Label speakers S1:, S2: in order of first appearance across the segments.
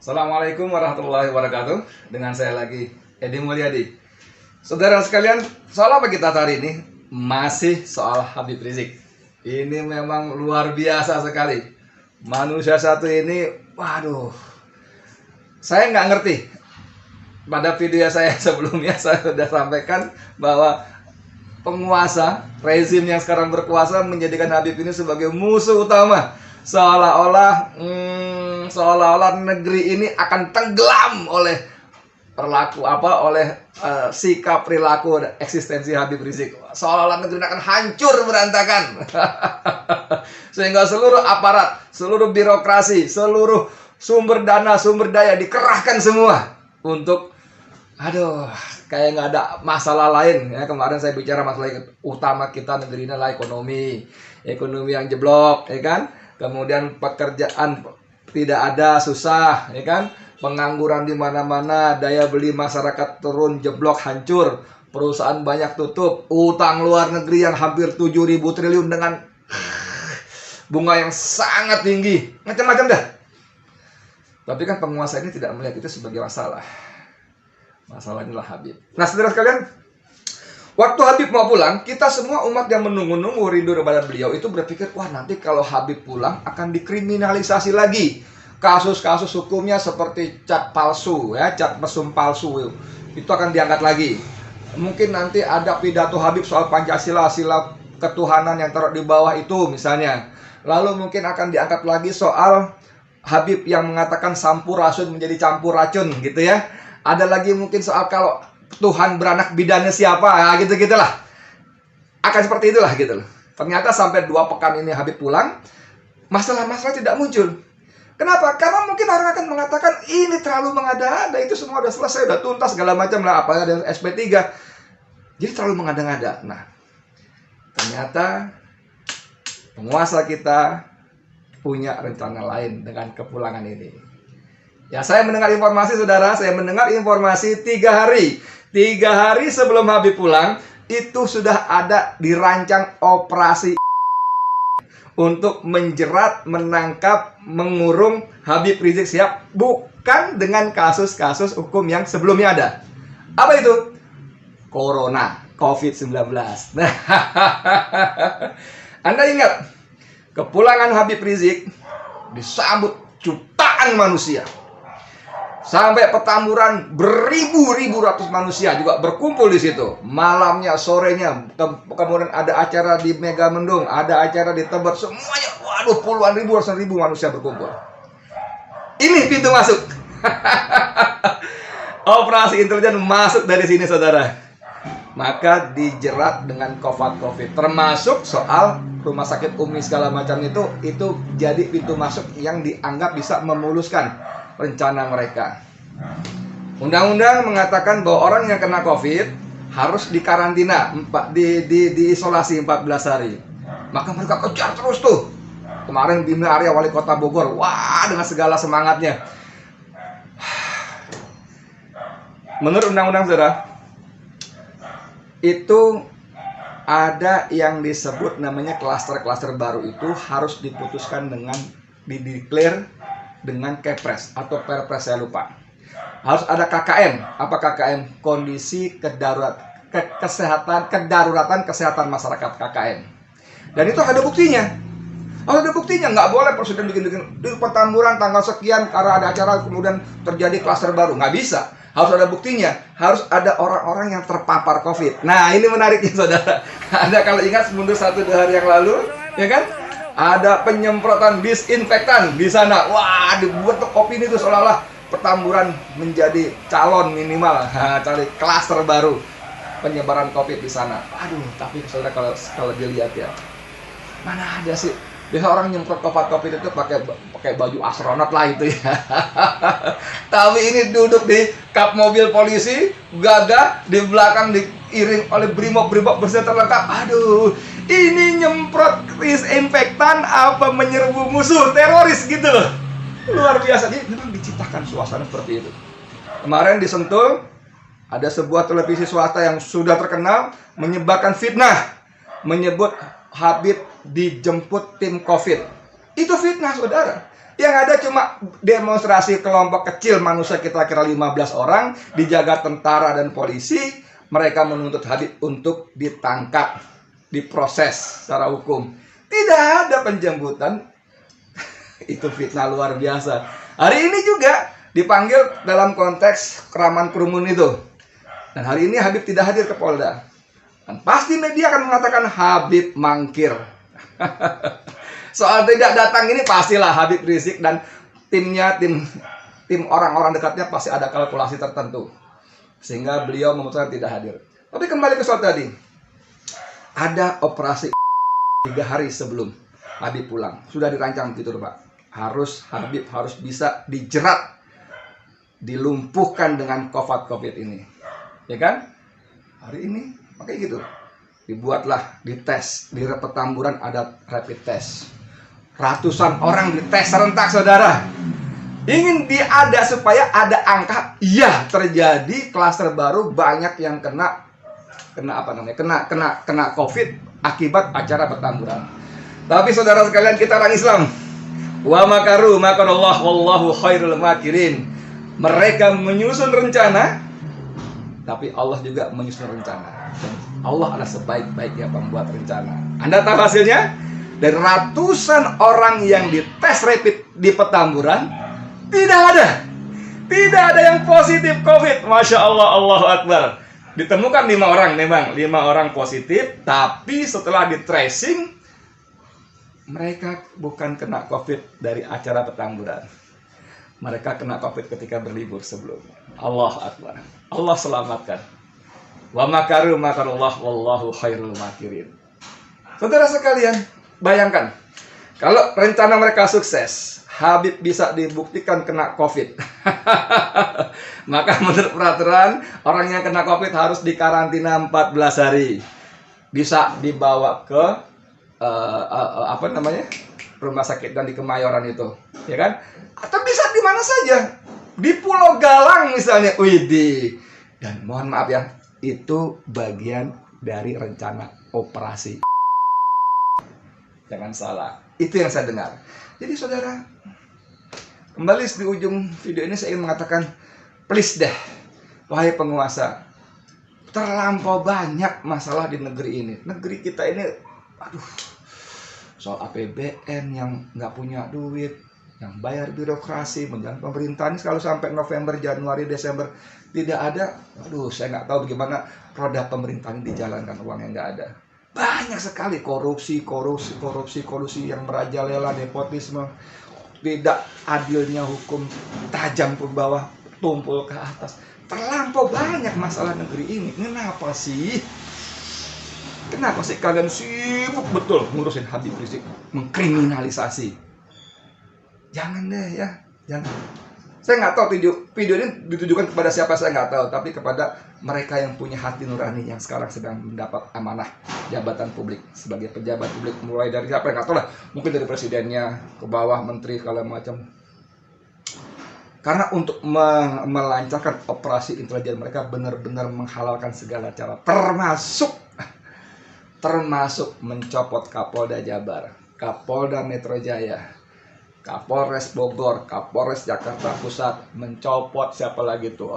S1: Assalamualaikum warahmatullahi wabarakatuh. Dengan saya lagi, Edi Mulyadi. Saudara sekalian, soal apa kita hari ini? Masih soal Habib Rizik. Ini memang luar biasa sekali. Manusia satu ini, waduh. Saya nggak ngerti. Pada video saya sebelumnya saya sudah sampaikan bahwa penguasa, rezim yang sekarang berkuasa menjadikan Habib ini sebagai musuh utama. Seolah-olah negeri ini akan tenggelam oleh sikap perilaku eksistensi Habib Rizik. Seolah-olah negeri ini akan hancur berantakan. Sehingga seluruh aparat, seluruh birokrasi, seluruh sumber dana, sumber daya dikerahkan semua untuk kayak nggak ada masalah lain ya. Kemarin saya bicara masalah utama kita negeri ini adalah ekonomi yang jeblok, ya kan? Kemudian pekerjaan tidak ada, susah, ya kan? Pengangguran di mana-mana, daya beli masyarakat turun, jeblok, hancur, perusahaan banyak tutup, utang luar negeri yang hampir 7.000 triliun dengan bunga yang sangat tinggi, macam-macam dah. Tapi kan penguasa ini tidak melihat itu sebagai masalah. Masalah inilah Habib. Nah, saudara sekalian, waktu Habib mau pulang, kita semua umat yang menunggu-nunggu rindu kepada beliau itu berpikir, wah nanti kalau Habib pulang akan dikriminalisasi lagi. Kasus-kasus hukumnya seperti cat palsu, ya, cat mesum palsu itu akan diangkat lagi. Mungkin nanti ada pidato Habib soal Pancasila, sila ketuhanan yang taruh di bawah itu misalnya. Lalu mungkin akan diangkat lagi soal Habib yang mengatakan sampurasun menjadi campur racun gitu ya. Ada lagi mungkin soal kalau Tuhan beranak bidannya siapa, ya, gitu-gitulah. Akan seperti itulah gitu loh. Ternyata sampai 2 pekan ini Habib pulang, masalah-masalah tidak muncul. Kenapa? Karena mungkin orang akan mengatakan ini terlalu mengada-ngada, itu semua udah selesai, udah tuntas segala macam lah, apalagi ada SP3. Jadi terlalu mengada-ngada. Nah, ternyata penguasa kita punya rencana lain dengan kepulangan ini. Ya, saya mendengar informasi, saudara, 3 hari. 3 hari sebelum Habib pulang, itu sudah ada dirancang operasi untuk menjerat, menangkap, mengurung Habib Rizik Syihab, bukan dengan kasus-kasus hukum yang sebelumnya ada. Apa itu? Corona, COVID-19. Nah, Anda ingat, kepulangan Habib Rizik disambut jutaan manusia. Sampai Petamburan beribu-ribu ratus manusia juga berkumpul di situ. Malamnya, sorenya, kemudian ada acara di Megamendung, ada acara di Tebet, semuanya, waduh, puluhan ribu, ratusan ribu manusia berkumpul. Ini pintu masuk. Operasi intelijen masuk dari sini, saudara. Maka dijerat dengan COVID, termasuk soal rumah sakit Umi segala macam itu jadi pintu masuk yang dianggap bisa memuluskan rencana mereka. Undang-undang mengatakan bahwa orang yang kena COVID harus dikarantina, diisolasi 14 hari. Maka mereka kejar terus tuh. Kemarin Bima Arya, wali kota Bogor, wah, dengan segala semangatnya. Menurut undang-undang, saudara, itu ada yang disebut namanya klaster-klaster baru, itu harus diputuskan dengan dideklar dengan Kepres atau Perpres, saya lupa. Harus ada KKM. Apa KKM? Kondisi kedaruratan kesehatan masyarakat, KKM. Dan itu ada buktinya. Ada buktinya, nggak boleh presiden bikin di Petamburan tanggal sekian karena ada acara kemudian terjadi klaster baru. Nggak bisa. Harus ada buktinya. Harus ada orang-orang yang terpapar COVID. Nah, ini menariknya, saudara. Ada, kalau ingat mundur 1-2 hari yang lalu, ya kan? Ada penyemprotan disinfektan di sana. Wah, dibuat opini itu seolah-olah Petamburan menjadi calon minimal, cari klaster baru penyebaran COVID di sana. Aduh, tapi saudara, kalau dilihat ya, mana ada sih? Biasa orang nyemprot COVID itu pakai baju astronot lah itu ya. Tapi ini duduk di kap mobil polisi, gagah, di belakang diiring oleh brimob bersenjata lengkap. Aduh, ini nyemprot disinfektan apa menyerbu musuh teroris gitu loh. Luar biasa. Jadi memang diciptakan suasana seperti itu. Kemarin di Sentul ada sebuah televisi swasta yang sudah terkenal menyebarkan fitnah, menyebut Habib dijemput tim COVID. Itu fitnah, saudara. Yang ada cuma demonstrasi kelompok kecil manusia kira-kira 15 orang, dijaga tentara dan polisi. Mereka menuntut Habib untuk ditangkap, diproses secara hukum. Tidak ada penjemputan. Itu fitnah luar biasa. Hari ini juga dipanggil dalam konteks keraman kerumun itu. Dan hari ini Habib tidak hadir ke Polda. Dan pasti media akan mengatakan Habib mangkir. Soal tidak datang ini pastilah Habib Rizik dan timnya, tim orang-orang dekatnya pasti ada kalkulasi tertentu. Sehingga beliau memutuskan tidak hadir. Tapi kembali ke soal tadi. Ada operasi 3 hari sebelum Habib pulang. Sudah dirancang begitu, Pak. Habib harus bisa dijerat, dilumpuhkan dengan COVID ini. Ya kan? Hari ini pakai gitu. Dibuatlah, dites. Di Petamburan ada rapid test. Ratusan orang dites serentak, saudara. Ingin diada supaya ada angka, iya terjadi klaster baru, banyak yang kena COVID akibat acara Petamburan. Tapi saudara sekalian, kita orang Islam. Wa makaru makarallah wallahu khairul makirin. Mereka menyusun rencana, tapi Allah juga menyusun rencana. Allah adalah sebaik-baiknya pembuat rencana. Anda tahu hasilnya? Dari ratusan orang yang dites rapid di Petamburan, tidak ada yang positif COVID. Masya Allah, Allahu Akbar. Ditemukan 5 orang, memang 5 orang positif, tapi setelah di tracing, mereka bukan kena COVID dari acara Petamburan. Mereka kena COVID ketika berlibur sebelumnya. Allahu Akbar. Allah selamatkan. Wa makaru makarullah wallahu khairul makirin. Saudara sekalian, bayangkan kalau rencana mereka sukses, Habib bisa dibuktikan kena COVID. Maka menurut peraturan, orang yang kena COVID harus dikarantina 14 hari. Bisa dibawa ke rumah sakit dan di Kemayoran itu, ya kan? Atau bisa di mana saja, di Pulau Galang misalnya. Widih. Dan mohon maaf ya, itu bagian dari rencana operasi. Jangan salah, itu yang saya dengar. Jadi saudara, kembali di ujung video ini saya ingin mengatakan, please deh, wahai penguasa, terlampau banyak masalah di negeri ini. Negeri kita ini, soal APBN yang nggak punya duit, yang bayar birokrasi, menjalankan pemerintahan ini kalau sampai November, Januari, Desember tidak ada. Saya nggak tahu bagaimana roda pemerintahan dijalankan, uangnya nggak ada. Banyak sekali korupsi yang merajalela, nepotisme, tidak adilnya hukum, tajam ke bawah, tumpul ke atas. Terlampau banyak masalah negeri ini. Kenapa sih kalian sibuk betul ngurusin Habib Rizik, mengkriminalisasi? Jangan deh ya, jangan. Saya nggak tahu video ini ditujukan kepada siapa, saya nggak tahu, tapi kepada mereka yang punya hati nurani yang sekarang sedang mendapat amanah jabatan publik sebagai pejabat publik, mulai dari siapa nggak tahu lah, mungkin dari presidennya ke bawah, menteri segala macam. Karena untuk melancarkan operasi intelijen mereka benar-benar menghalalkan segala cara, termasuk mencopot Kapolda Jabar, Kapolda Metro Jaya, Kapolres Bogor, Kapolres Jakarta Pusat, mencopot siapa lagi tuh?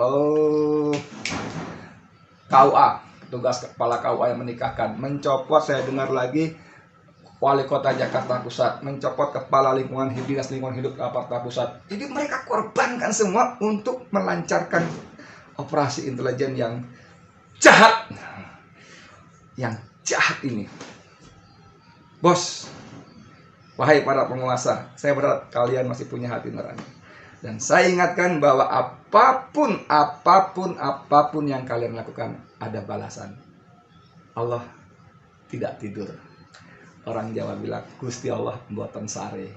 S1: KUA, petugas kepala KUA yang menikahkan, mencopot, saya dengar lagi, Wali Kota Jakarta Pusat, mencopot kepala Dinas Lingkungan Hidup Jakarta Pusat. Jadi mereka korbankan semua untuk melancarkan operasi intelijen yang jahat. Yang jahat ini. Bos, wahai para penguasa, saya berharap kalian masih punya hati nurani. Dan saya ingatkan bahwa apapun yang kalian lakukan, ada balasan. Allah tidak tidur. Orang Jawa bilang, Gusti Allah mboten sare.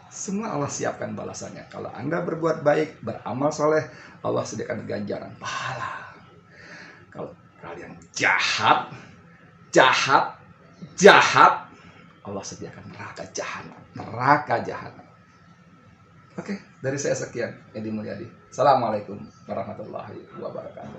S1: Semua Allah siapkan balasannya. Kalau Anda berbuat baik, beramal soleh, Allah sediakan ganjaran pahala. Kalau kalian jahat, Allah sediakan neraka jahanam. Oke, dari saya sekian, Edi Mulyadi. Assalamualaikum warahmatullahi wabarakatuh.